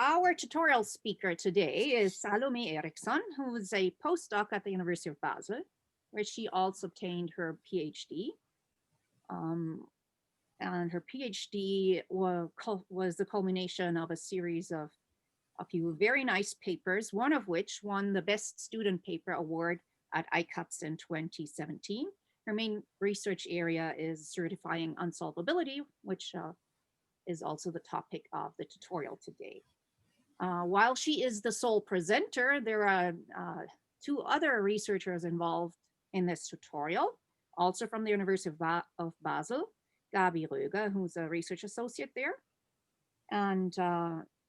Our tutorial speaker today is Salomé Eriksson, who is a postdoc at the University of Basel, where she also obtained her PhD. And her PhD was the culmination of a series of a few very nice papers, one of which won the Best Student Paper Award at ICAPS in 2017. Her main research area is certifying unsolvability, which is also the topic of the tutorial today. While she is the sole presenter, there are two other researchers involved in this tutorial, also from the University of Basel, Gabriele Röger, who's a research associate there. And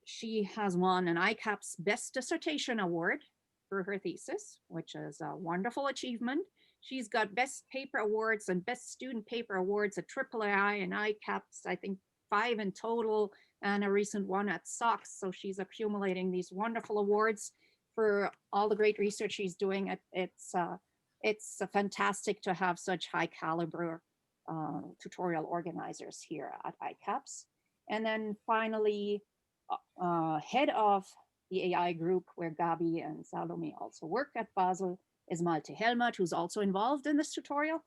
she has won an ICAPS Best Dissertation Award for her thesis, which is a wonderful achievement. She's got Best Paper Awards and Best Student Paper Awards at AAAI and ICAPS, I think 5 in total, and a recent one at SOX. So she's accumulating these wonderful awards for all the great research she's doing. It's fantastic to have such high caliber tutorial organizers here at ICAPS. And then finally, head of the AI group where Gabi and Salomé also work at Basel is Malte Helmert, who's also involved in this tutorial.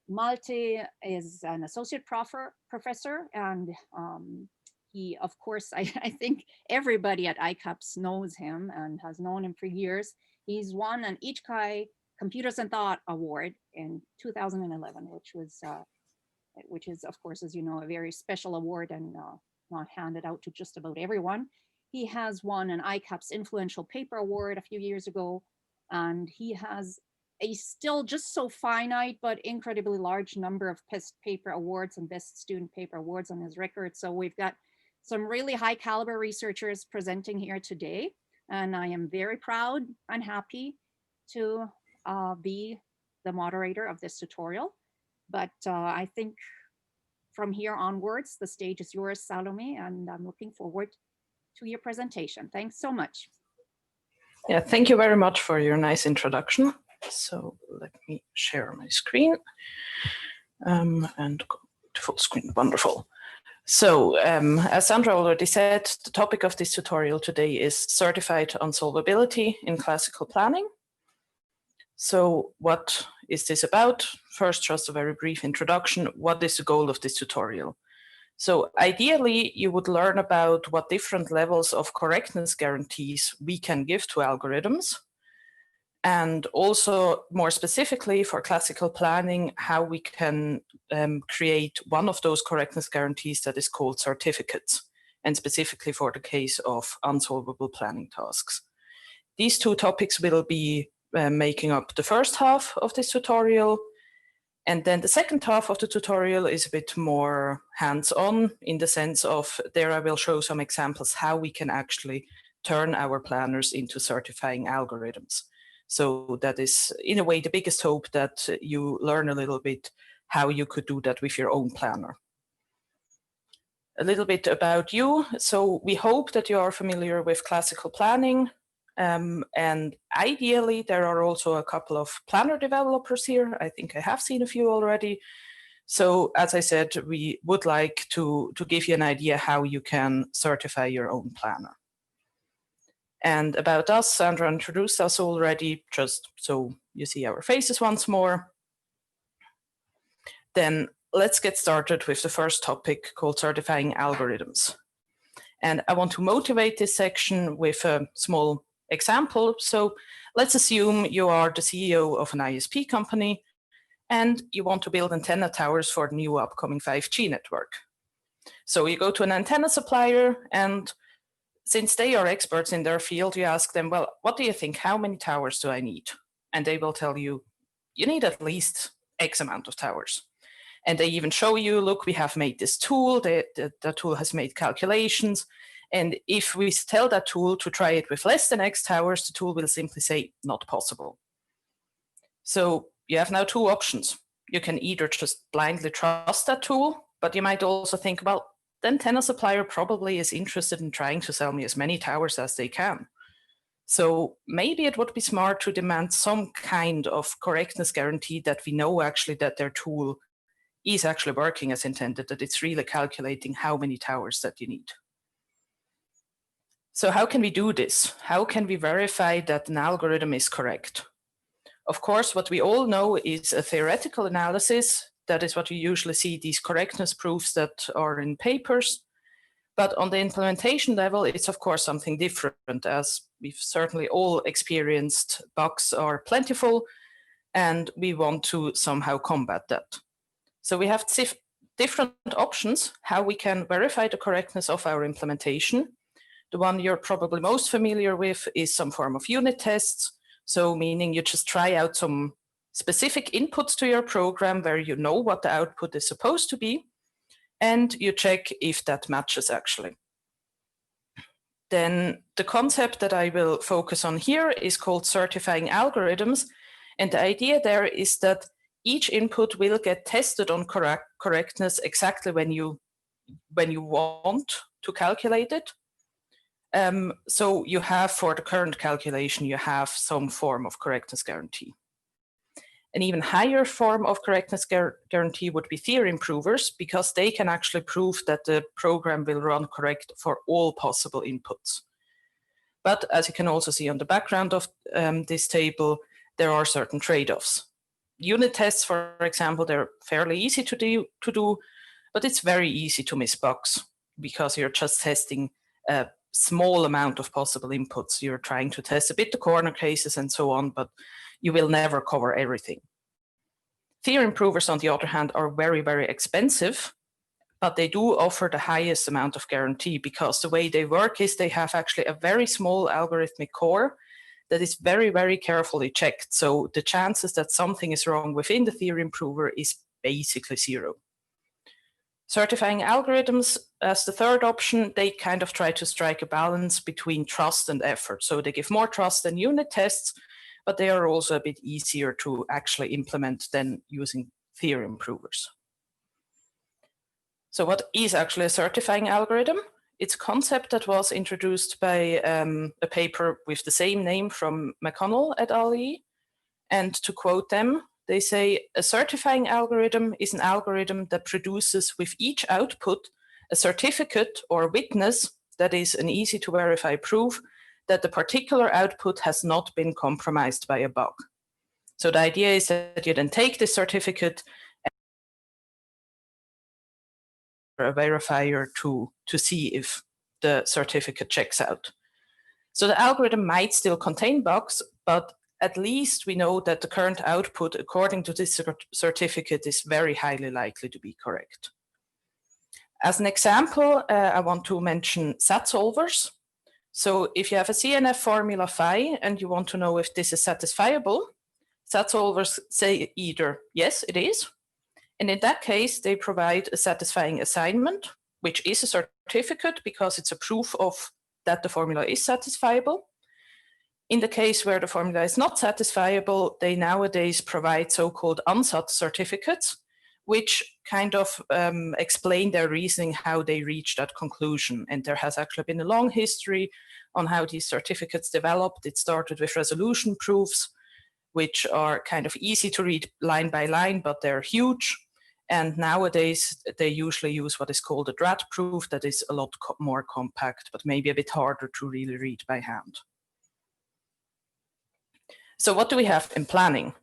Malte is an associate professor, and he, of course, I think everybody at ICAPS knows him and has known him for years. He's won an Ichkai Computers and Thought Award in 2011, which is, of course, as you know, a very special award and not handed out to just about everyone. He has won an ICAPS Influential Paper Award a few years ago, and he has a still just so finite but incredibly large number of Best Paper Awards and Best Student Paper Awards on his record. So we've got some really high caliber researchers presenting here today, and I am very proud and happy to be the moderator of this tutorial. But I think from here onwards, the stage is yours, Salomé, and I'm looking forward to your presentation. Thanks so much. Yeah, thank you very much for your nice introduction. So let me share my screen and go to full screen. Wonderful. So as Sandra already said, the topic of this tutorial today is certified unsolvability in classical planning. So what is this about? First, just a very brief introduction. What is the goal of this tutorial? So ideally, you would learn about what different levels of correctness guarantees we can give to algorithms. And also, more specifically for classical planning, how we can create one of those correctness guarantees that is called certificates, and specifically for the case of unsolvable planning tasks. These two topics will be making up the first half of this tutorial. And then the second half of the tutorial is a bit more hands-on in the sense of there I will show some examples how we can actually turn our planners into certifying algorithms. So that is, in a way, the biggest hope that you learn a little bit how you could do that with your own planner. A little bit about you. So we hope that you are familiar with classical planning. And ideally, there are also a couple of planner developers here. I think I have seen a few already. So as I said, we would like to give you an idea how you can certify your own planner. And about us, Sandra introduced us already, just so you see our faces once more. Then let's get started with the first topic called certifying algorithms. And I want to motivate this section with a small example. So let's assume you are the CEO of an ISP company and you want to build antenna towers for the new upcoming 5G network. So you go to an antenna supplier, and since they are experts in their field, you ask them, well, what do you think? How many towers do I need? And they will tell you, you need at least X amount of towers. And they even show you, look, we have made this tool, the tool has made calculations. And if we tell that tool to try it with less than X towers, the tool will simply say, not possible. So you have now two options. You can either just blindly trust that tool, but you might also think, well, the antenna supplier probably is interested in trying to sell me as many towers as they can. So maybe it would be smart to demand some kind of correctness guarantee that we know actually that their tool is actually working as intended, that it's really calculating how many towers that you need. So how can we do this? How can we verify that an algorithm is correct? Of course, what we all know is a theoretical analysis. That is what you usually see, these correctness proofs that are in papers. But on the implementation level, it's of course something different, as we've certainly all experienced. Bugs are plentiful, and we want to somehow combat that. So we have different options how we can verify the correctness of our implementation. The one you're probably most familiar with is some form of unit tests. So meaning you just try out some specific inputs to your program where you know what the output is supposed to be, and you check if that matches actually. Then the concept that I will focus on here is called certifying algorithms. And the idea there is that each input will get tested on correctness exactly when you want to calculate it. So you have, for the current calculation, you have some form of correctness guarantee. An even higher form of correctness guarantee would be theory improvers, because they can actually prove that the program will run correct for all possible inputs. But as you can also see on the background of this table, there are certain trade-offs. Unit tests, for example, they're fairly easy to do, but it's very easy to miss bugs because you're just testing a small amount of possible inputs. You're trying to test a bit the corner cases and so on, but you will never cover everything. Theory improvers, on the other hand, are very, very expensive, but they do offer the highest amount of guarantee, because the way they work is they have actually a very small algorithmic core that is very, very carefully checked. So the chances that something is wrong within the theory improver is basically zero. Certifying algorithms, as the third option, they kind of try to strike a balance between trust and effort. So they give more trust than unit tests, but they are also a bit easier to actually implement than using theory improvers. So what is actually a certifying algorithm? It's a concept that was introduced by a paper with the same name from McConnell et al. And to quote them, they say, a certifying algorithm is an algorithm that produces with each output a certificate or witness that is an easy to verify proof that the particular output has not been compromised by a bug. So the idea is that you then take this certificate a verifier to see if the certificate checks out. So the algorithm might still contain bugs, but at least we know that the current output according to this certificate is very highly likely to be correct. As an example, I want to mention SAT solvers. So if you have a CNF formula phi and you want to know if this is satisfiable, SAT solvers say either yes, it is. And in that case, they provide a satisfying assignment, which is a certificate because it's a proof of that the formula is satisfiable. In the case where the formula is not satisfiable, they nowadays provide so-called unsat certificates, which kind of explain their reasoning, how they reach that conclusion. And there has actually been a long history on how these certificates developed. It started with resolution proofs, which are kind of easy to read line by line, but they're huge. And nowadays, they usually use what is called a DRAT proof that is a lot more compact, but maybe a bit harder to really read by hand. So what do we have in planning?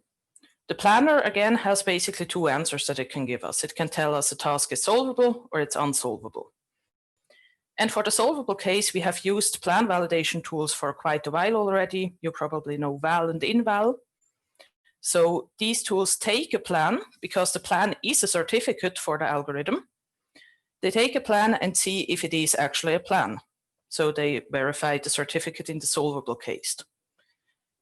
The planner, again, has basically two answers that it can give us. It can tell us a task is solvable or it's unsolvable. And for the solvable case, we have used plan validation tools for quite a while already. You probably know val and inval. So these tools take a plan, because the plan is a certificate for the algorithm. They take a plan and see if it is actually a plan. So they verify the certificate in the solvable case.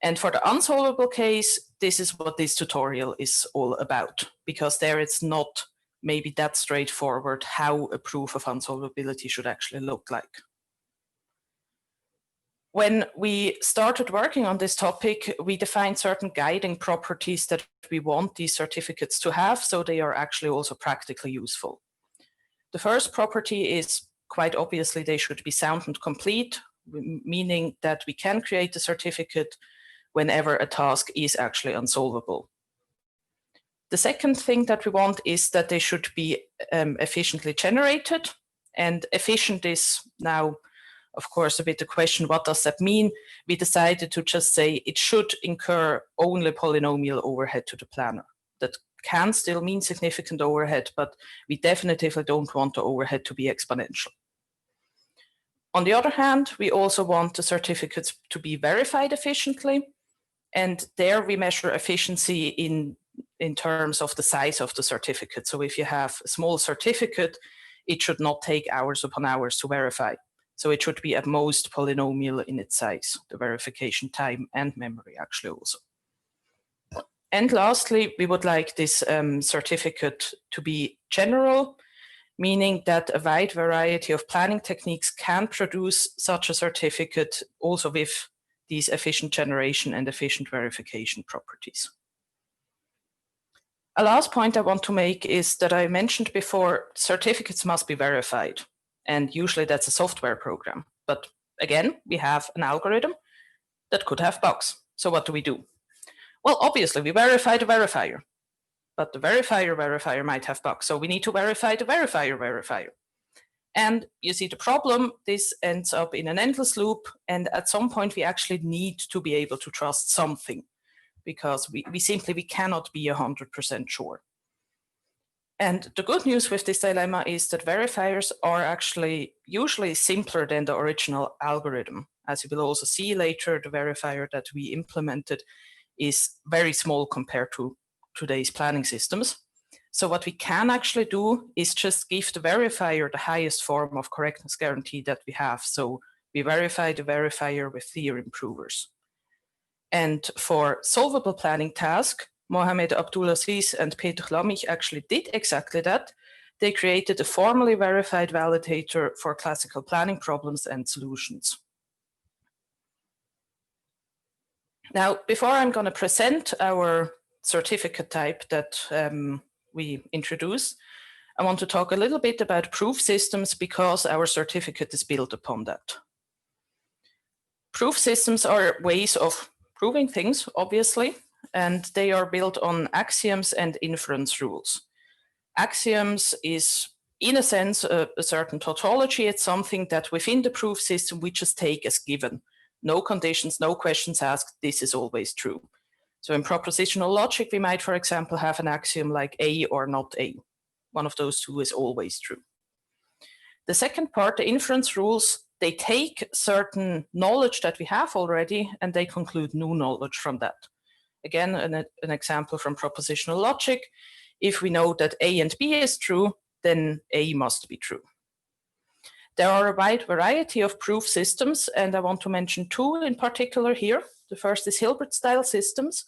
And for the unsolvable case, this is what this tutorial is all about, because there it's not maybe that straightforward how a proof of unsolvability should actually look like. When we started working on this topic, we defined certain guiding properties that we want these certificates to have, so they are actually also practically useful. The first property is, quite obviously, they should be sound and complete, meaning that we can create a certificate whenever a task is actually unsolvable. The second thing that we want is that they should be efficiently generated, and efficient is now, of course, a bit the question, what does that mean? We decided to just say it should incur only polynomial overhead to the planner. That can still mean significant overhead, but we definitively don't want the overhead to be exponential. On the other hand, we also want the certificates to be verified efficiently. And there we measure efficiency in terms of the size of the certificate. So if you have a small certificate, it should not take hours upon hours to verify. So it should be at most polynomial in its size, the verification time and memory actually also. And lastly, we would like this certificate to be general, meaning that a wide variety of planning techniques can produce such a certificate also with these efficient generation and efficient verification properties. A last point I want to make is that I mentioned before, certificates must be verified. And usually that's a software program. But again, we have an algorithm that could have bugs. So what do? Well, obviously we verify the verifier, but the verifier might have bugs. So we need to verify the verifier. And you see the problem, this ends up in an endless loop. And at some point we actually need to be able to trust something, because we cannot be 100% sure. And the good news with this dilemma is that verifiers are actually usually simpler than the original algorithm. As you will also see later, the verifier that we implemented is very small compared to today's planning systems. So what we can actually do is just give the verifier the highest form of correctness guarantee that we have. So we verify the verifier with theorem provers. And for solvable planning task, Mohamed Abdulaziz and Peter Lammich actually did exactly that. They created a formally verified validator for classical planning problems and solutions. Now, before I'm going to present our certificate type that we introduced, I want to talk a little bit about proof systems because our certificate is built upon that. Proof systems are ways of proving things, obviously, and they are built on axioms and inference rules. Axioms is, in a sense, a certain tautology. It's something that within the proof system we just take as given. No conditions, no questions asked, this is always true. So in propositional logic, we might, for example, have an axiom like A or not A. One of those two is always true. The second part, the inference rules, they take certain knowledge that we have already and they conclude new knowledge from that. Again, an example from propositional logic. If we know that A and B is true, then A must be true. There are a wide variety of proof systems, and I want to mention two in particular here. The first is Hilbert-style systems,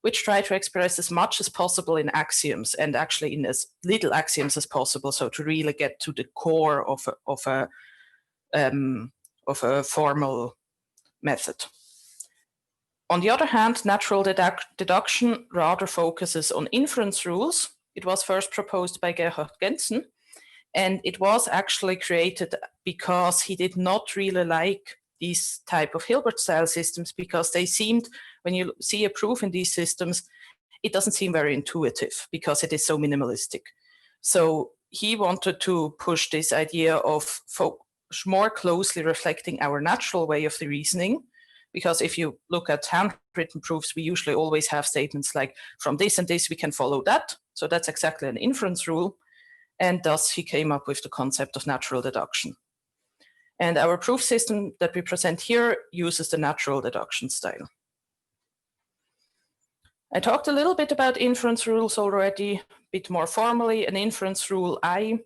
which try to express as much as possible in axioms and actually in as little axioms as possible, so to really get to the core of a formal method. On the other hand, natural deduction rather focuses on inference rules. It was first proposed by Gerhard Gentzen, and it was actually created because he did not really like these type of Hilbert-style systems because they seemed, when you see a proof in these systems, it doesn't seem very intuitive because it is so minimalistic. So he wanted to push this idea of more closely reflecting our natural way of the reasoning, because if you look at handwritten proofs, we usually always have statements like, from this and this, we can follow that. So that's exactly an inference rule. And thus he came up with the concept of natural deduction. And our proof system that we present here uses the natural deduction style. I talked a little bit about inference rules already, a bit more formally. An inference rule I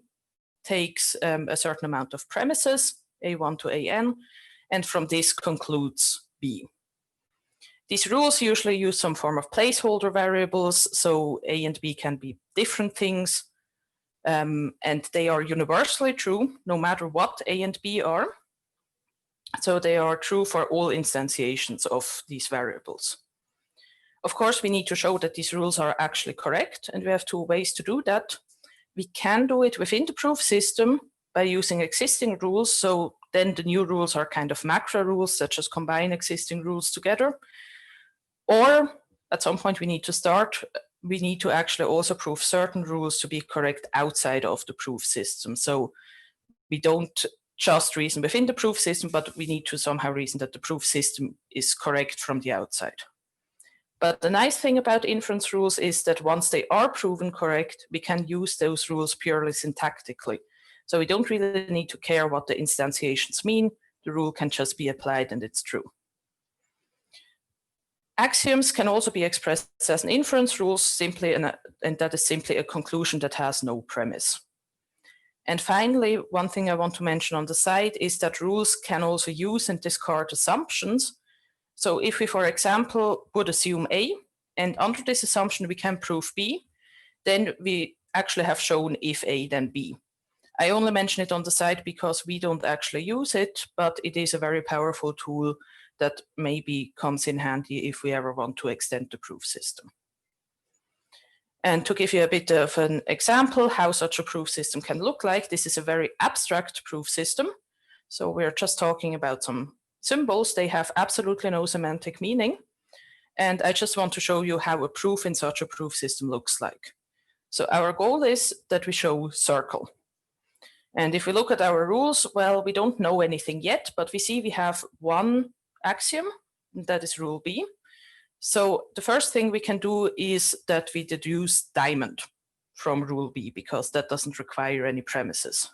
takes a certain amount of premises, A1 to AN, and from this concludes B. These rules usually use some form of placeholder variables, so A and B can be different things. And they are universally true, no matter what A and B are. So they are true for all instantiations of these variables. Of course, we need to show that these rules are actually correct, and we have two ways to do that. We can do it within the proof system by using existing rules, so then the new rules are kind of macro rules, such as combine existing rules together. Or at some point we need to actually also prove certain rules to be correct outside of the proof system. So we don't just reason within the proof system, but we need to somehow reason that the proof system is correct from the outside. But the nice thing about inference rules is that once they are proven correct, we can use those rules purely syntactically. So we don't really need to care what the instantiations mean. The rule can just be applied and it's true. Axioms can also be expressed as an inference rules simply, and that is simply a conclusion that has no premise. And finally, one thing I want to mention on the side is that rules can also use and discard assumptions. So if we, for example, would assume A, and under this assumption we can prove B, then we actually have shown if A, then B. I only mention it on the side because we don't actually use it, but it is a very powerful tool that maybe comes in handy if we ever want to extend the proof system. And to give you a bit of an example how such a proof system can look like, this is a very abstract proof system. So we're just talking about some symbols. They have absolutely no semantic meaning. And I just want to show you how a proof in such a proof system looks like. So our goal is that we show circle. And if we look at our rules, well, we don't know anything yet, but we see we have one axiom, that is rule B. So the first thing we can do is that we deduce diamond from rule B, because that doesn't require any premises.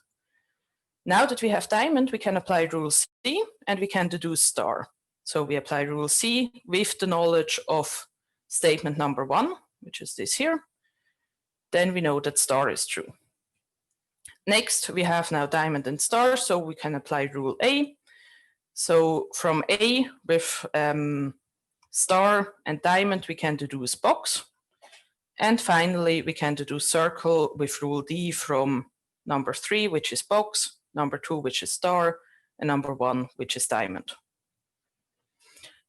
Now that we have diamond, we can apply rule C and we can deduce star. So we apply rule C with the knowledge of statement number 1, which is this here. Then we know that star is true. Next, we have now diamond and star, so we can apply rule A. So from A with star and diamond, we can deduce box. And finally, we can deduce circle with rule D from number 3, which is box, number 2, which is star, and number 1, which is diamond.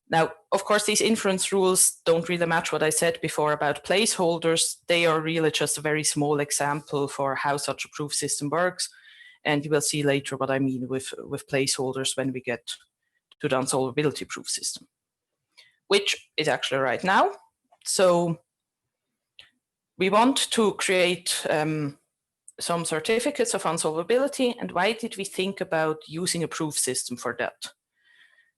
Now, of course, these inference rules don't really match what I said before about placeholders. They are really just a very small example for how such a proof system works. And you will see later what I mean with placeholders when we get to the unsolvability proof system, which is actually right now. So we want to create some certificates of unsolvability. And why did we think about using a proof system for that?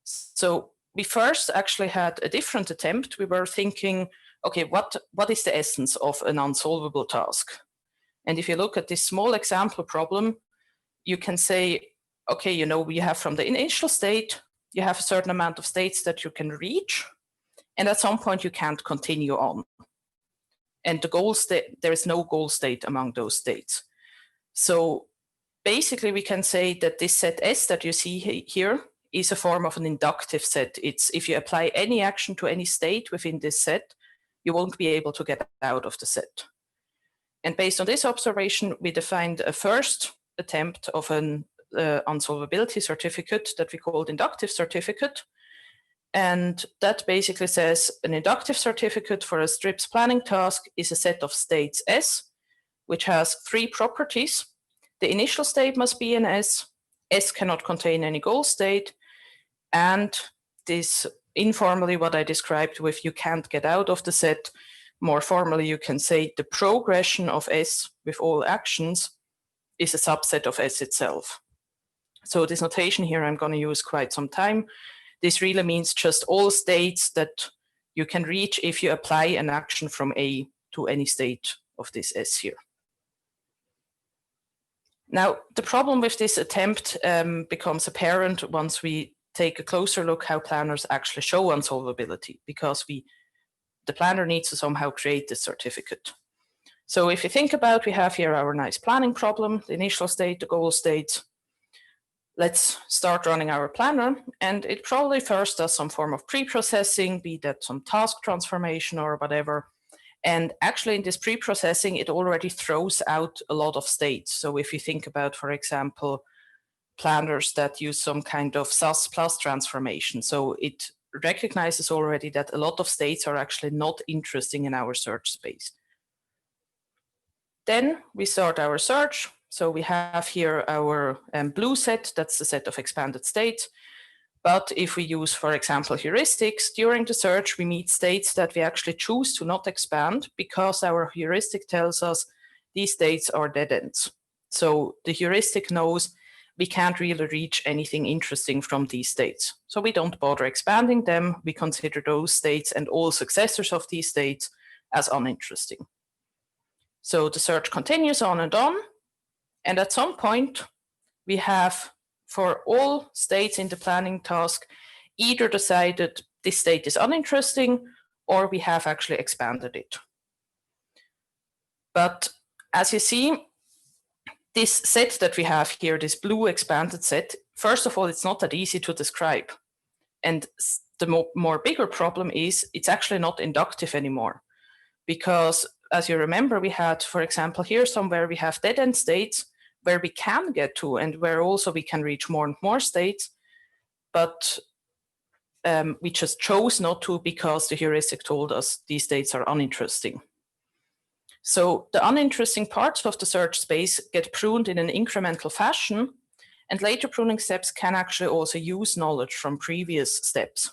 So we first actually had a different attempt. We were thinking, okay, what is the essence of an unsolvable task? And if you look at this small example problem, you can say, okay, you know, we have from the initial state, you have a certain amount of states that you can reach. And at some point you can't continue on. And the goal state, there is no goal state among those states. So basically we can say that this set S that you see here is a form of an inductive set. It's if you apply any action to any state within this set, you won't be able to get out of the set. And based on this observation, we defined a first attempt of an unsolvability certificate that we called inductive certificate. And that basically says an inductive certificate for a strips planning task is a set of states S, which has 3 properties. The initial state must be an S. S cannot contain any goal state. And this informally what I described with you can't get out of the set, more formally you can say the progression of S with all actions is a subset of S itself. So this notation here I'm going to use quite some time. This really means just all states that you can reach if you apply an action from A to any state of this S here. Now, the problem with this attempt becomes apparent once we take a closer look how planners actually show unsolvability, because the planner needs to somehow create this certificate. So if you think about, we have here our nice planning problem, the initial state, the goal state. Let's start running our planner, and it probably first does some form of pre-processing, be that some task transformation or whatever. And actually in this pre-processing, it already throws out a lot of states. So if you think about, for example, planners that use some kind of SAS plus transformation, so it recognizes already that a lot of states are actually not interesting in our search space. Then we start our search. So we have here our blue set, that's the set of expanded states. But if we use, for example, heuristics, during the search, we meet states that we actually choose to not expand because our heuristic tells us these states are dead ends. So the heuristic knows, we can't really reach anything interesting from these states. So we don't bother expanding them. We consider those states and all successors of these states as uninteresting. So the search continues on. And at some point, we have, for all states in the planning task, either decided this state is uninteresting, or we have actually expanded it. But as you see, this set that we have here, this blue expanded set, first of all, it's not that easy to describe. And the more bigger problem is it's actually not inductive anymore. Because as you remember, we had, for example, here somewhere we have dead-end states where we can get to and where also we can reach more and more states. But we just chose not to because the heuristic told us these states are uninteresting. So the uninteresting parts of the search space get pruned in an incremental fashion, and later pruning steps can actually also use knowledge from previous steps.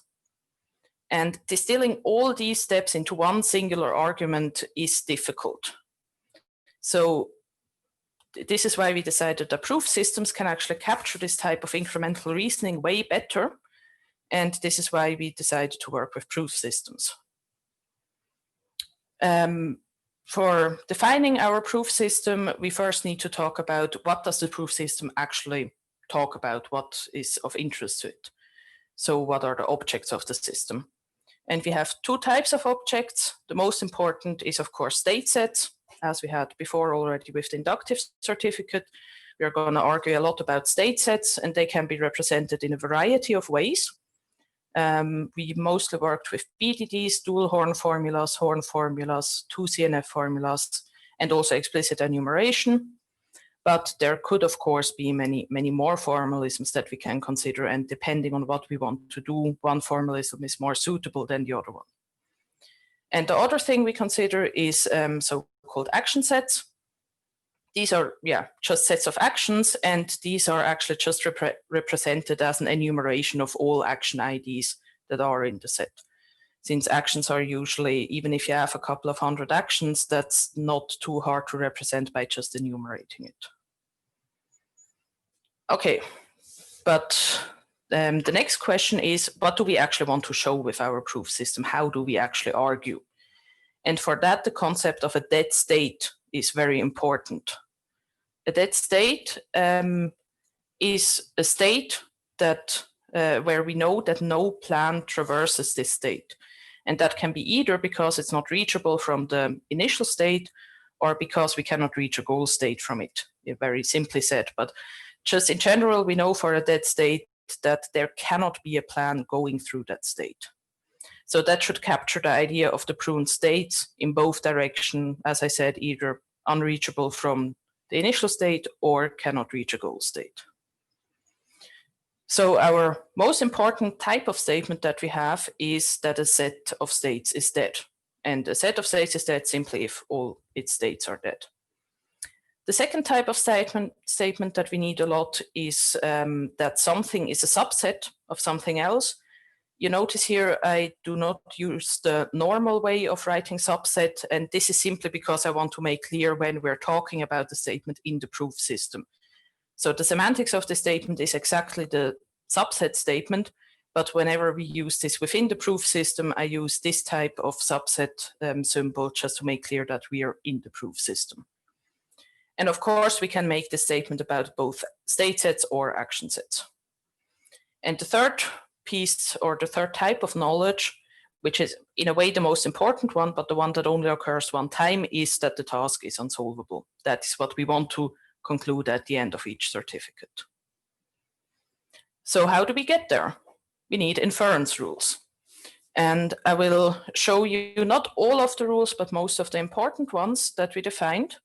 And distilling all these steps into one singular argument is difficult. So this is why we decided that proof systems can actually capture this type of incremental reasoning way better. And this is why we decided to work with proof systems. For defining our proof system, we first need to talk about what does the proof system actually talk about, what is of interest to it. So what are the objects of the system? And we have two types of objects. The most important is, of course, state sets, as we had before already with the inductive certificate. We are going to argue a lot about state sets, and they can be represented in a variety of ways. We mostly worked with BDDs, dual horn formulas, 2CNF formulas, and also explicit enumeration. But there could, of course, be many more formalisms that we can consider, and depending on what we want to do, one formalism is more suitable than the other one. And the other thing we consider is so-called action sets. These are, just sets of actions, and these are actually just represented as an enumeration of all action IDs that are in the set. Since actions are usually, even if you have a couple of hundred actions, that's not too hard to represent by just enumerating it. Okay, but the next question is, what do we actually want to show with our proof system? How do we actually argue? And for that, the concept of a dead state is very important. A dead state is a state that where we know that no plan traverses this state. And that can be either because it's not reachable from the initial state or because we cannot reach a goal state from it, very simply said. But just in general, we know for a dead state that there cannot be a plan going through that state. So that should capture the idea of the pruned states in both directions, as I said, either unreachable from the initial state or cannot reach a goal state. So our most important type of statement that we have is that a set of states is dead. And a set of states is dead simply if all its states are dead. The second type of statement that we need a lot is that something is a subset of something else. You notice here I do not use the normal way of writing subset, and this is simply because I want to make clear when we're talking about the statement in the proof system. So the semantics of the statement is exactly the subset statement, but whenever we use this within the proof system, I use this type of subset symbol just to make clear that we are in the proof system. And of course, we can make the statement about both state sets or action sets. And the third piece, or the third type of knowledge, which is in a way the most important one, but the one that only occurs one time, is that the task is unsolvable. That is what we want to conclude at the end of each certificate. So how do we get there? We need inference rules. And I will show you not all of the rules, but most of the important ones that we defined.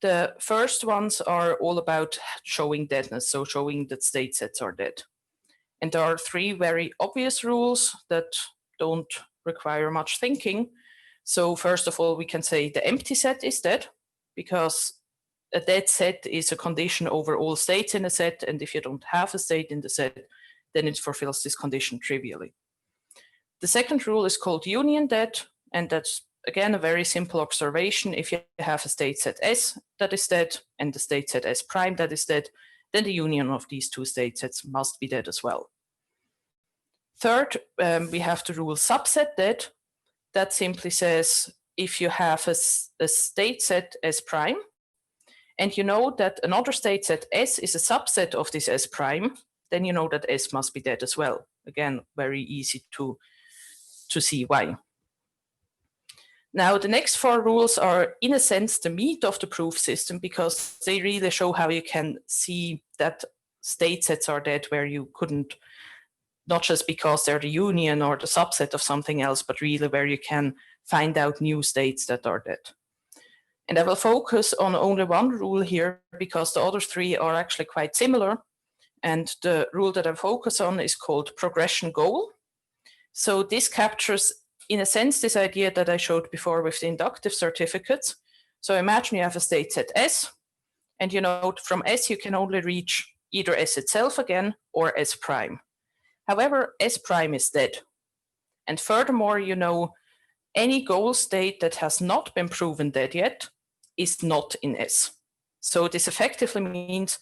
The first ones are all about showing deadness, so showing that state sets are dead. And there are three very obvious rules that don't require much thinking. So first of all, we can say the empty set is dead, because a dead set is a condition over all states in a set, and if you don't have a state in the set, then it fulfills this condition trivially. The second rule is called union dead, and that's again a very simple observation. If you have a state set S that is dead and the state set S prime that is dead, then the union of these two state sets must be dead as well. Third, we have the rule subset dead. That simply says if you have a state set S prime, and you know that another state set S is a subset of this S prime, then you know that S must be dead as well. Again, very easy to see why. Now, the next four rules are, in a sense, the meat of the proof system, because they really show how you can see that state sets are dead where you couldn't, not just because they're the union or the subset of something else, but really where you can find out new states that are dead. And I will focus on only one rule here because the other three are actually quite similar. And the rule that I focus on is called progression goal. So this captures, in a sense, this idea that I showed before with the inductive certificates. So imagine you have a state set S, and you know from S you can only reach either S itself again or S prime. However, S prime is dead. And furthermore, you know any goal state that has not been proven dead yet is not in S. So this effectively means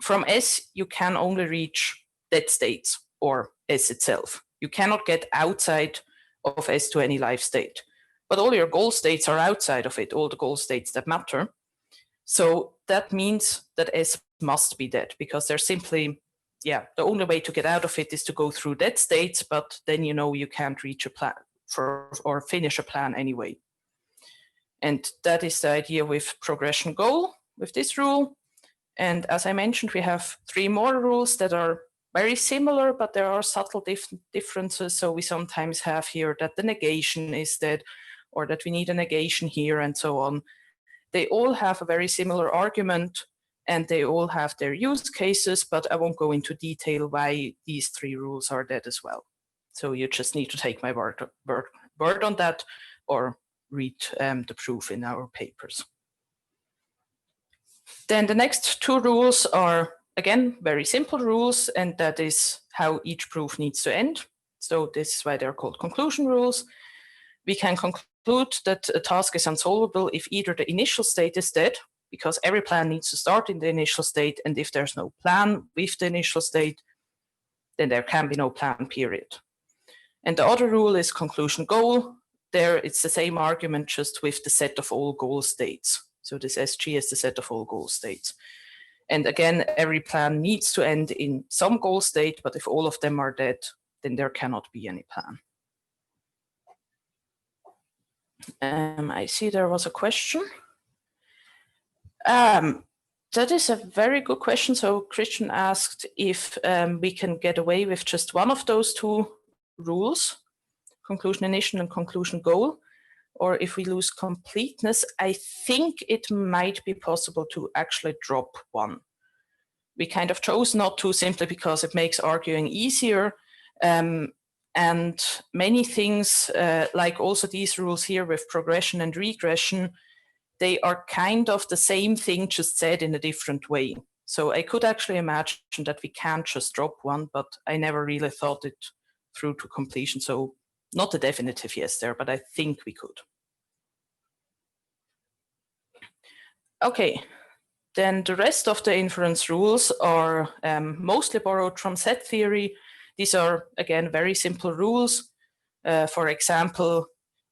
from S you can only reach dead states or S itself. You cannot get outside of S to any live state. But all your goal states are outside of it, all the goal states that matter. So that means that S must be dead because they're simply, the only way to get out of it is to go through dead states, but then you know you can't reach a plan or finish a plan anyway. And that is the idea with progression goal, with this rule. And as I mentioned, we have three more rules that are very similar, but there are subtle differences. So we sometimes have here that the negation is dead, or that we need a negation here, and so on. They all have a very similar argument, and they all have their use cases, but I won't go into detail why these three rules are dead as well. So you just need to take my word on that, or read the proof in our papers. Then the next two rules are, again, very simple rules, and that is how each proof needs to end. So this is why they're called conclusion rules. We can conclude that a task is unsolvable if either the initial state is dead, because every plan needs to start in the initial state, and if there's no plan with the initial state, then there can be no plan, period. And the other rule is conclusion goal. There it's the same argument, just with the set of all goal states. So this SG is the set of all goal states. And again, every plan needs to end in some goal state, but if all of them are dead, then there cannot be any plan. I see there was a question. That is a very good question. So Christian asked if we can get away with just one of those two rules, conclusion initial and conclusion goal, or if we lose completeness. I think it might be possible to actually drop one. We kind of chose not to simply because it makes arguing easier. And many things, like also these rules here with progression and regression, they are kind of the same thing, just said in a different way. So I could actually imagine that we can't just drop one, but I never really thought it through to completion. So not a definitive yes there, but I think we could. Okay, then the rest of the inference rules are mostly borrowed from set theory. These are, again, very simple rules. For example,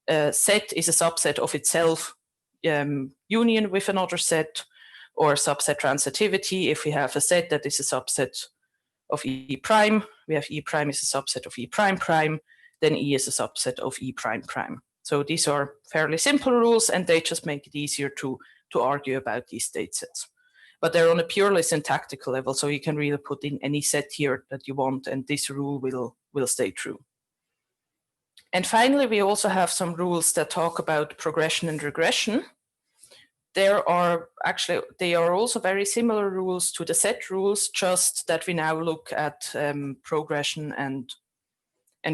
set is a subset of itself, union with another set, or subset transitivity. If we have a set that is a subset of E prime, we have E prime is a subset of E prime prime, then E is a subset of E prime prime. So these are fairly simple rules, and they just make it easier to argue about these state sets. But they're on a purely syntactical level, so you can really put in any set here that you want, and this rule will stay true. And finally, we also have some rules that talk about progression and regression. They are also very similar rules to the set rules, just that we now look at progression and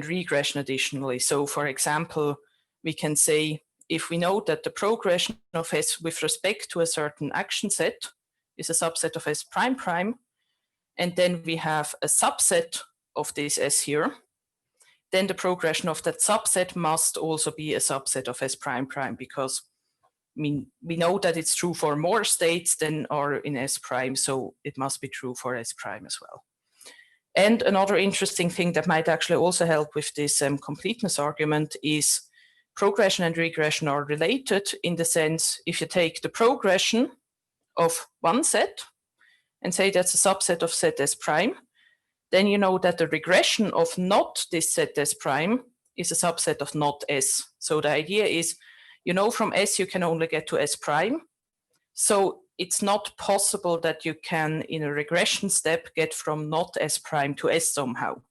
regression additionally. So for example, we can say, if we know that the progression of S with respect to a certain action set is a subset of S prime prime, and then we have a subset of this S here, then the progression of that subset must also be a subset of S prime prime, because we know that it's true for more states than are in S prime, so it must be true for S prime as well. And another interesting thing that might actually also help with this completeness argument is progression and regression are related in the sense, if you take the progression of one set and say that's a subset of set S prime, then you know that the regression of not this set S prime is a subset of not S. So the idea is, you know, from S you can only get to S prime. So it's not possible that you can, in a regression step, get from not S prime to S somehow.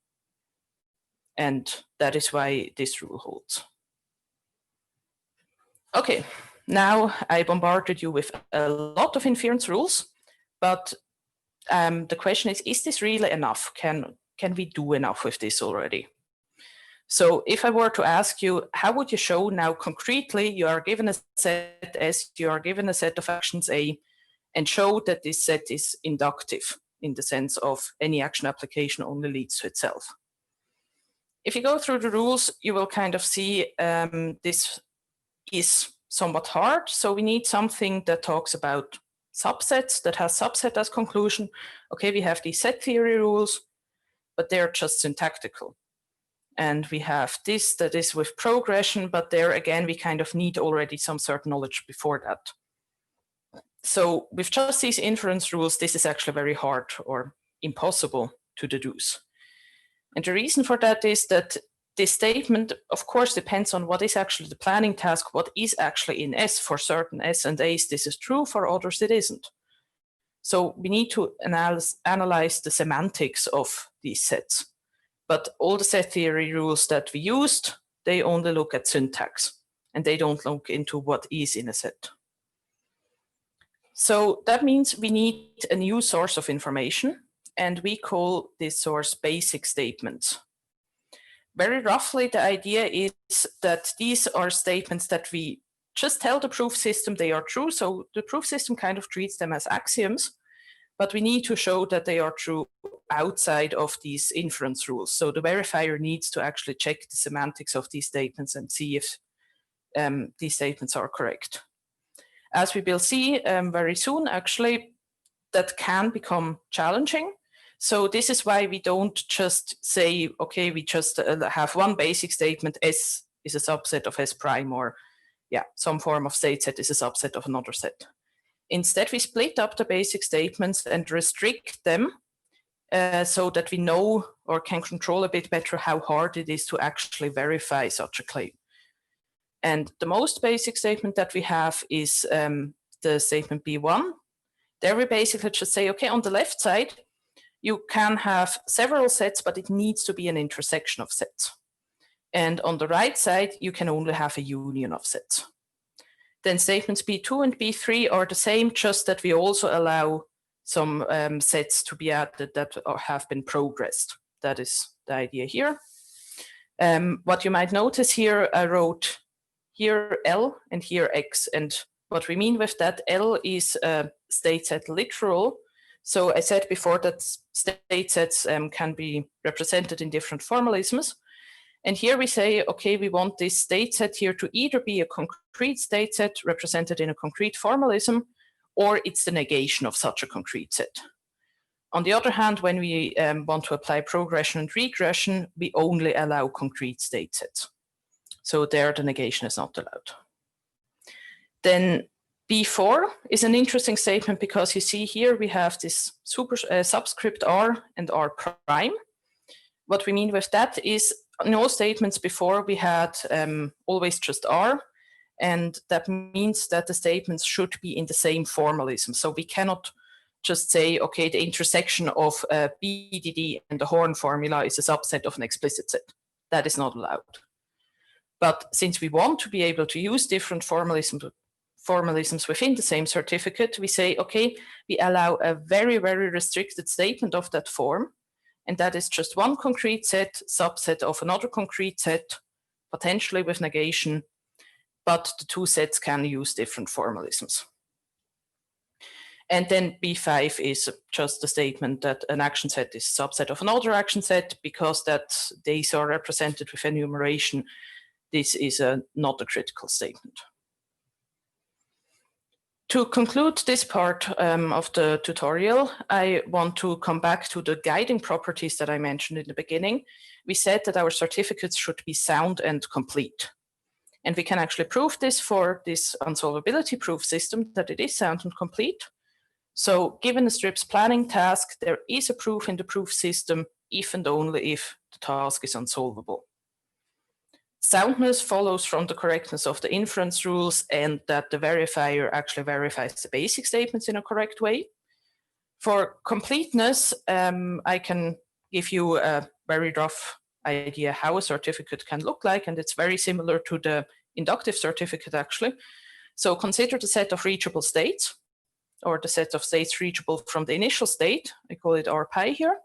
And that is why this rule holds. Okay, now I bombarded you with a lot of inference rules, but the question is this really enough? Can we do enough with this already? So if I were to ask you, how would you show now concretely, you are given a set S, you are given a set of actions A, and show that this set is inductive in the sense of any action application only leads to itself. If you go through the rules, you will kind of see this is somewhat hard. So we need something that talks about subsets, that has subset as conclusion. Okay, we have these set theory rules, but they're just syntactical. And we have this that is with progression, but there again, we kind of need already some certain knowledge before that. So with just these inference rules, this is actually very hard or impossible to deduce. And the reason for that is that this statement, of course, depends on what is actually the planning task, what is actually in S. For certain S and A's, this is true, for others, it isn't. So we need to analyze the semantics of these sets. But all the set theory rules that we used, they only look at syntax, and they don't look into what is in a set. So that means we need a new source of information, and we call this source basic statements. Very roughly, the idea is that these are statements that we just tell the proof system they are true. So the proof system kind of treats them as axioms, but we need to show that they are true outside of these inference rules. So the verifier needs to actually check the semantics of these statements and see if these statements are correct. As we will see very soon, actually, that can become challenging. So this is why we don't just say, okay, we just have one basic statement, S is a subset of S prime, or yeah, some form of state set is a subset of another set. Instead, we split up the basic statements and restrict them so that we know or can control a bit better how hard it is to actually verify such a claim. And the most basic statement that we have is the statement B1. There we basically just say, okay, on the left side, you can have several sets, but it needs to be an intersection of sets. And on the right side, you can only have a union of sets. Then statements B2 and B3 are the same, just that we also allow some sets to be added that have been progressed. That is the idea here. What you might notice here, I wrote here L and here X. And what we mean with that, L is state set literal. So I said before that state sets can be represented in different formalisms. And here we say, okay, we want this state set here to either be a concrete state set represented in a concrete formalism, or it's the negation of such a concrete set. On the other hand, when we want to apply progression and regression, we only allow concrete state sets. So there the negation is not allowed. Then B4 is an interesting statement because you see here we have this subscript R and R prime. What we mean with that is in all statements before we had always just R, and that means that the statements should be in the same formalism. So we cannot just say, okay, the intersection of BDD and the Horn formula is a subset of an explicit set. That is not allowed. But since we want to be able to use different formalisms within the same certificate, we say, okay, we allow a very, very restricted statement of that form. And that is just one concrete set, subset of another concrete set, potentially with negation, but the two sets can use different formalisms. And then B5 is just a statement that an action set is a subset of another action set. Because that these are represented with enumeration, this is not a critical statement. To conclude this part of the tutorial, I want to come back to the guiding properties that I mentioned in the beginning. We said that our certificates should be sound and complete. And we can actually prove this for this unsolvability proof system, that it is sound and complete. So given the strips planning task, there is a proof in the proof system, if and only if the task is unsolvable. Soundness follows from the correctness of the inference rules and that the verifier actually verifies the basic statements in a correct way. For completeness, I can give you a very rough idea how a certificate can look like, and it's very similar to the inductive certificate actually. So consider the set of reachable states, or the set of states reachable from the initial state. I call it RPi here.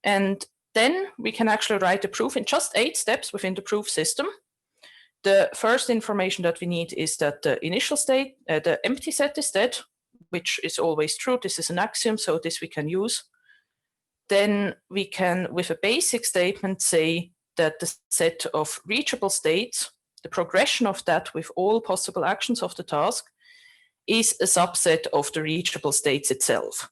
And then we can actually write the proof in just 8 steps within the proof system. The first information that we need is that the initial state, the empty set is dead, which is always true. This is an axiom, so this we can use. Then we can, with a basic statement, say that the set of reachable states, the progression of that with all possible actions of the task, is a subset of the reachable states itself.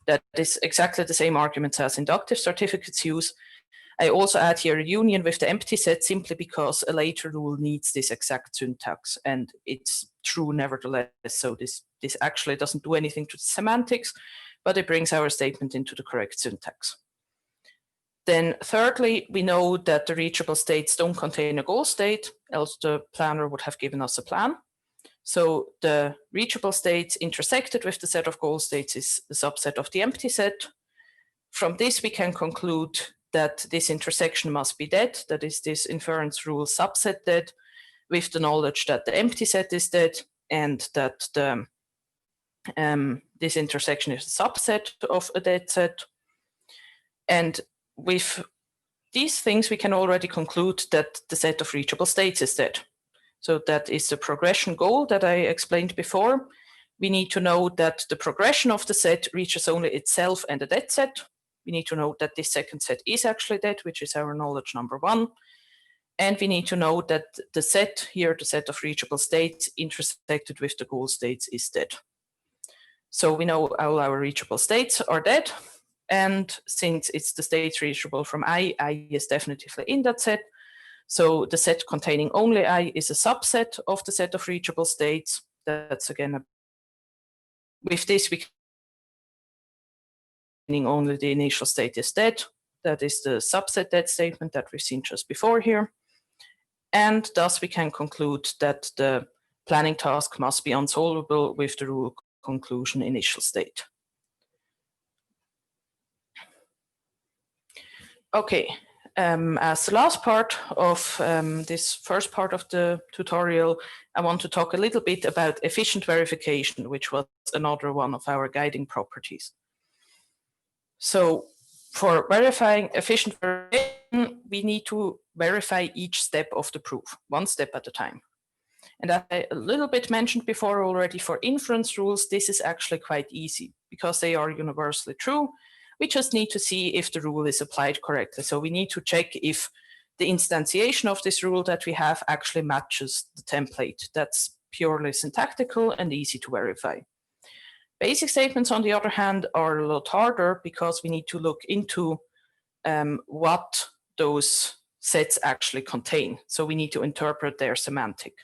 That is exactly the same arguments as inductive certificates use. I also add here a union with the empty set simply because a later rule needs this exact syntax, and it's true nevertheless. So this actually doesn't do anything to the semantics, but it brings our statement into the correct syntax. Then thirdly, we know that the reachable states don't contain a goal state, else the planner would have given us a plan. So the reachable states intersected with the set of goal states is the subset of the empty set. From this, we can conclude that this intersection must be dead, that is this inference rule subset dead, with the knowledge that the empty set is dead and that the, this intersection is a subset of a dead set. And with these things, we can already conclude that the set of reachable states is dead. So that is the progression goal that I explained before. We need to know that the progression of the set reaches only itself and a dead set. We need to know that this second set is actually dead, which is our knowledge number 1. And we need to know that the set here, the set of reachable states intersected with the goal states is dead. So we know all our reachable states are dead. And since it's the states reachable from I is definitively in that set. So the set containing only I is a subset of the set of reachable states. That's again, with this we can only the initial state is dead. That is the subset dead statement that we've seen just before here. And thus we can conclude that the planning task must be unsolvable with the rule conclusion initial state. Okay. As the last part of this first part of the tutorial, I want to talk a little bit about efficient verification, which was another one of our guiding properties. So for verifying efficient verification, we need to verify each step of the proof, one step at a time. And as I a little bit mentioned before already, for inference rules, this is actually quite easy because they are universally true. We just need to see if the rule is applied correctly. So we need to check if the instantiation of this rule that we have actually matches the template. That's purely syntactical and easy to verify. Basic statements, on the other hand, are a lot harder because we need to look into what those sets actually contain. So we need to interpret their semantic.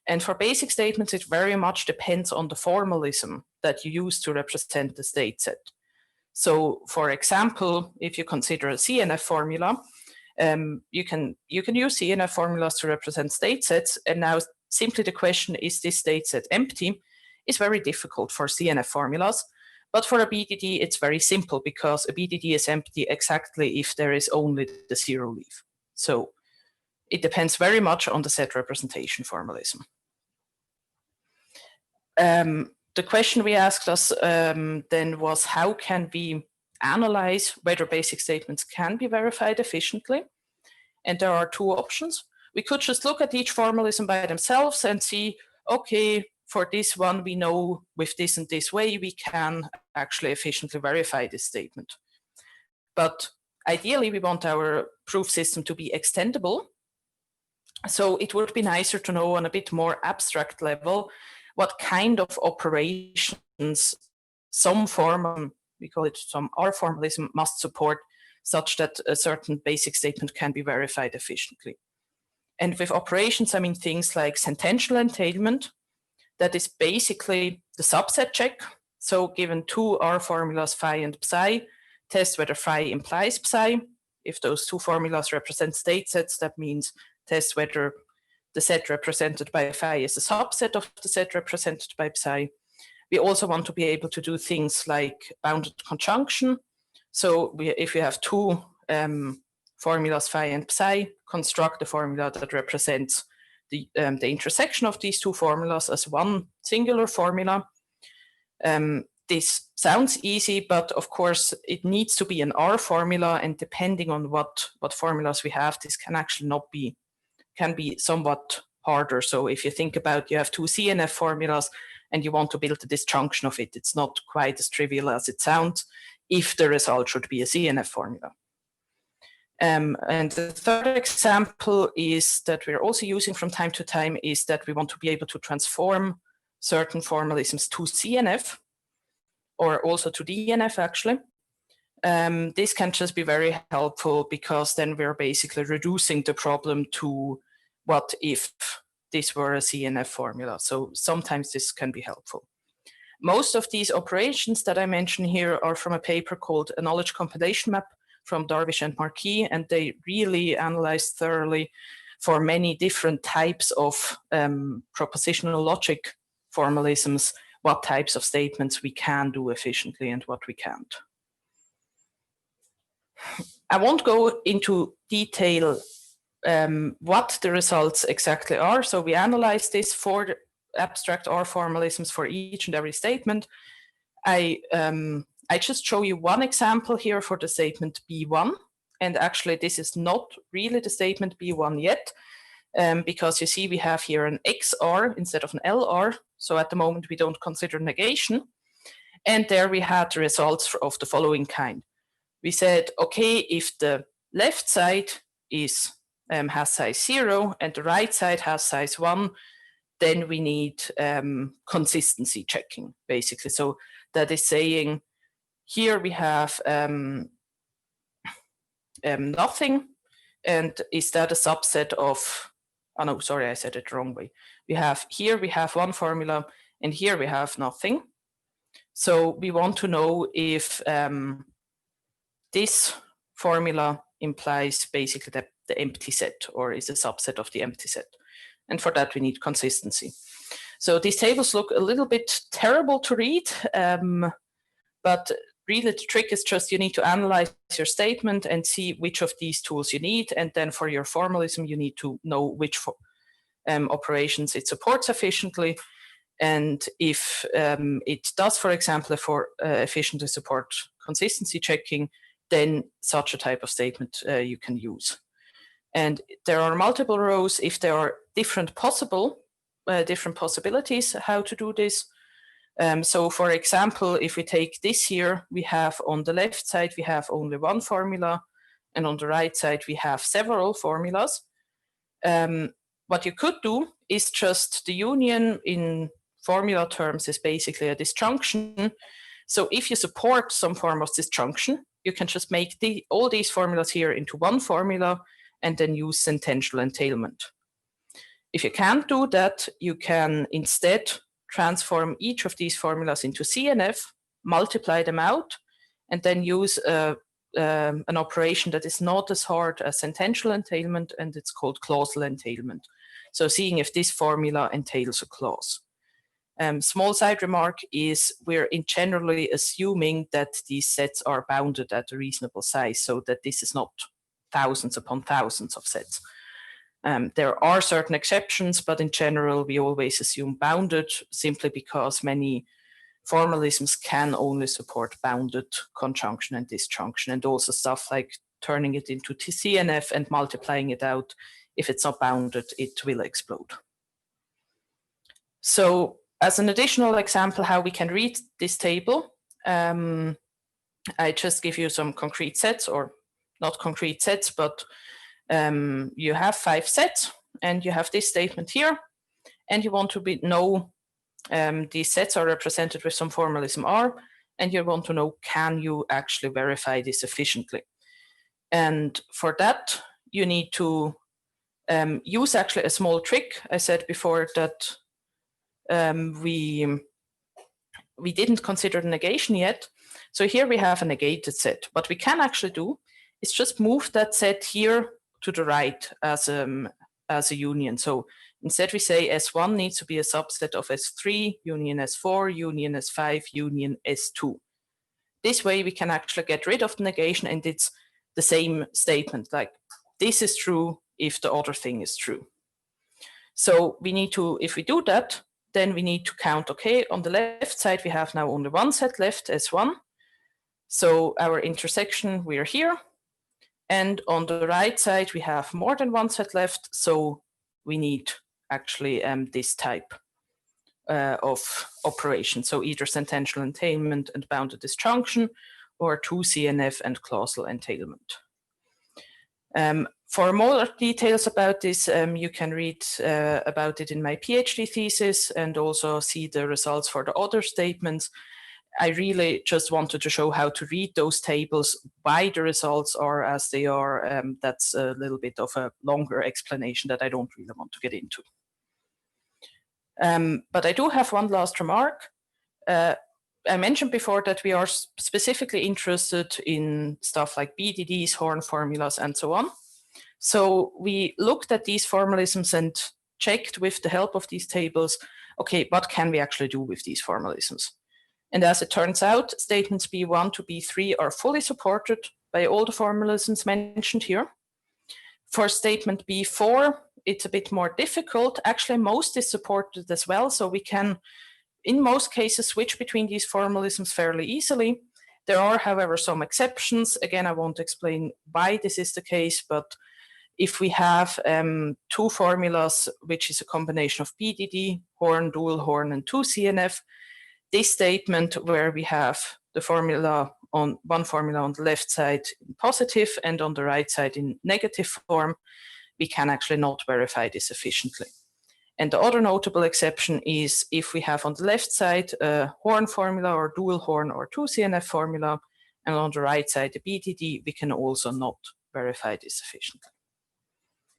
And for basic statements, it very much depends on the formalism that you use to represent the state set. So, for example, if you consider a CNF formula, you can use CNF formulas to represent state sets. And now simply the question, is this state set empty, is very difficult for CNF formulas. But for a BDD, it's very simple because a BDD is empty exactly if there is only the zero leaf. So it depends very much on the set representation formalism. The question we asked us then was, how can we analyze whether basic statements can be verified efficiently? And there are 2 options. We could just look at each formalism by themselves and see, okay, for this one, we know with this and this way, we can actually efficiently verify this statement. But ideally, we want our proof system to be extendable. So it would be nicer to know on a bit more abstract level what kind of operations some form, we call it some R formalism, must support, such that a certain basic statement can be verified efficiently. And with operations, I mean things like sentential entailment, that is basically the subset check. So given two R formulas, phi and psi, test whether phi implies psi. If those two formulas represent state sets, that means test whether the set represented by phi is a subset of the set represented by psi. We also want to be able to do things like bounded conjunction. So if you have two formulas phi and psi, construct a formula that represents the intersection of these two formulas as one singular formula. This sounds easy, but of course it needs to be an R formula, and depending on what formulas we have, this can actually not be, can be somewhat harder. So if you think about, you have two CNF formulas and you want to build a disjunction of it, it's not quite as trivial as it sounds if the result should be a CNF formula. And the third example is that we're also using from time to time is that we want to be able to transform certain formalisms to CNF, or also to DNF actually. This can just be very helpful, because then we're basically reducing the problem to what if this were a CNF formula. So sometimes this can be helpful. Most of these operations that I mention here are from a paper called A Knowledge Compilation Map from Darvish and Marquis, and they really analyzed thoroughly for many different types of propositional logic formalisms, what types of statements we can do efficiently and what we can't. I won't go into detail what the results exactly are. So we analyzed this for abstract R formalisms for each and every statement. I just show you one example here for the statement B1. And actually, this is not really the statement B1 yet, because you see we have here an XR instead of an LR. So at the moment, we don't consider negation. And there we had the results of the following kind. We said, okay, if the left side is has size 0 and the right side has size 1, then we need consistency checking, basically. So that is saying, here we have nothing, and is that a subset of, oh no, sorry, I said it the wrong way. We have here, we have one formula, and here we have nothing. So we want to know if this formula implies basically the empty set, or is a subset of the empty set. And for that, we need consistency. So these tables look a little bit terrible to read, but really the trick is just you need to analyze your statement and see which of these tools you need. And then for your formalism, you need to know which operations it supports efficiently. And if it does, for example, efficiently support consistency checking, then such a type of statement you can use. And there are multiple rows if there are different possibilities how to do this. So for example, if we take this here, we have on the left side, we have only one formula, and on the right side, we have several formulas. What you could do is just the union in formula terms is basically a disjunction. So if you support some form of disjunction, you can just make all these formulas here into one formula and then use sentential entailment. If you can't do that, you can instead transform each of these formulas into CNF, multiply them out, and then use an operation that is not as hard as sentential entailment, and it's called clausal entailment. So seeing if this formula entails a clause. Small side remark is we're generally assuming that these sets are bounded at a reasonable size, so that this is not thousands upon thousands of sets. There are certain exceptions, but in general, we always assume bounded, simply because many formalisms can only support bounded conjunction and disjunction, and also stuff like turning it into CNF and multiplying it out. If it's not bounded, it will explode. So as an additional example how we can read this table, I just give you some concrete sets, or not concrete sets, but you have 5 sets and you have this statement here, and you want to know these sets are represented with some formalism R, and you want to know, can you actually verify this efficiently? And for that, you need to use actually a small trick. I said before that we didn't consider the negation yet. So here we have a negated set. What we can actually do is just move that set here to the right as a union. So instead we say S1 needs to be a subset of S3, union S4, union S5, union S2. This way we can actually get rid of the negation, and it's the same statement, like this is true if the other thing is true. So we need to, if we do that, then we need to count, okay, on the left side we have now only one set left, S1. So our intersection, we are here. And on the right side, we have more than one set left. So we need actually this type of operation. So either sentential entailment and bounded disjunction, or 2CNF and clausal entailment. For more details about this, you can read about it in my PhD thesis and also see the results for the other statements. I really just wanted to show how to read those tables, why the results are as they are. That's a little bit of a longer explanation that I don't really want to get into. But I do have one last remark. I mentioned before that we are specifically interested in stuff like BDDs, Horn formulas, and so on. So we looked at these formalisms and checked with the help of these tables, okay, what can we actually do with these formalisms? And as it turns out, statements B1 to B3 are fully supported by all the formalisms mentioned here. For statement B4, it's a bit more difficult. Actually, most is supported as well, so we can, in most cases, switch between these formalisms fairly easily. There are, however, some exceptions. Again, I won't explain why this is the case, but if we have two formulas, which is a combination of BDD, Horn, dual Horn, and 2CNF, this statement where we have the formula on one formula on the left side in positive and on the right side in negative form, we can actually not verify this efficiently. And the other notable exception is if we have on the left side a Horn formula or dual Horn or 2CNF formula, and on the right side a BDD, we can also not verify this efficiently.